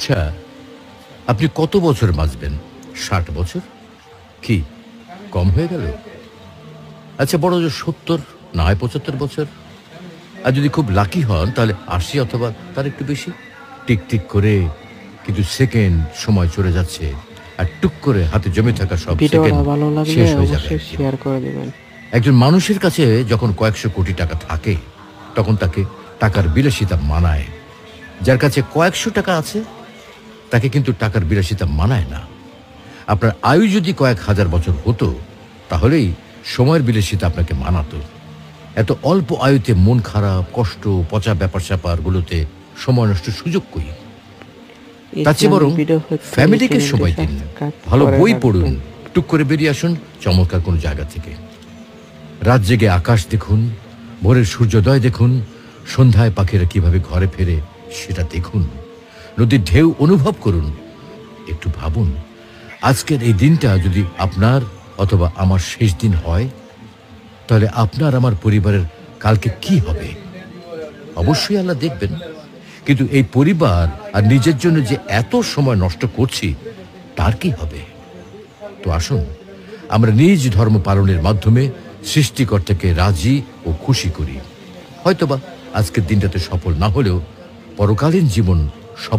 আচ্ছা, আপনি কত বছর বাঁচবেন? ৬০ বছর? কি কম হয়ে গেল? আচ্ছা, বড় জোর ৭০ না হয় ৭৫ বছর। আর যদি খুব লাকি হন তাহলে ৮০ অথবা তার একটু বেশি। টিক টিক করে কিন্তু সেকেন্ড সময় চলে যাচ্ছে, আর টুক করে হাতে জমে থাকা সব ভিডিওটা সেকেন্ড ভালো লাগলে শেষ হয়ে যাবে অবশ্যই একদিন। শেয়ার করে দিবেন। একজন মানুষের কাছে যখন কয়েকশো কোটি টাকা থাকে, তখন তাকে টাকার বিলাসিতা মানায়। যার কাছে কয়েকশো টাকা আছে, তাকে কিন্তু টাকার বিলাসিতা মানায় না। আপনার আয়ু যদি কয়েক হাজার বছর হতো, তাহলেই সময়ের বিলাসিতা আপনাকে মানাতো। এত অল্প আয়ুতে মন খারাপ, কষ্ট, পচা ব্যাপার স্যাপারগুলোতে সময় নষ্ট সুযোগ কই? তার চেয়ে বরং ইসলামিক ভিডিও পেতে ফ্যামিলিকে চ্যানেলটি সময় দিন, সাবস্ক্রাইব ভালো করে বই পড়ুন, রাখবেন। টুক করে বেরিয়ে আসুন চমৎকার কোনো জায়গা থেকে। রাত জেগে আকাশ দেখুন, ভোরের সূর্যোদয় দেখুন, সন্ধ্যায় পাখিরা কিভাবে ঘরে ফেরে সেটা দেখুন, নদীর ঢেউ অনুভব করুন। একটু ভাবুন, আজকের এই দিনটা যদি আপনার অথবা আমার শেষ দিন হয়, তাহলে আপনার আমার পরিবারের কালকে কি হবে? অবশ্যই আল্লাহ দেখবেন, কিন্তু এই পরিবার আর নিজের জন্য যে এত সময় নষ্ট করছি, তার কি হবে? তো আসুন, আমরা নিজ ধর্ম পালনের মাধ্যমে সৃষ্টিকর্তাকে রাজি ও খুশি করি। হয়তোবা আজকের দিনটাতে সফল না হলেও পরকালীন জীবন সফল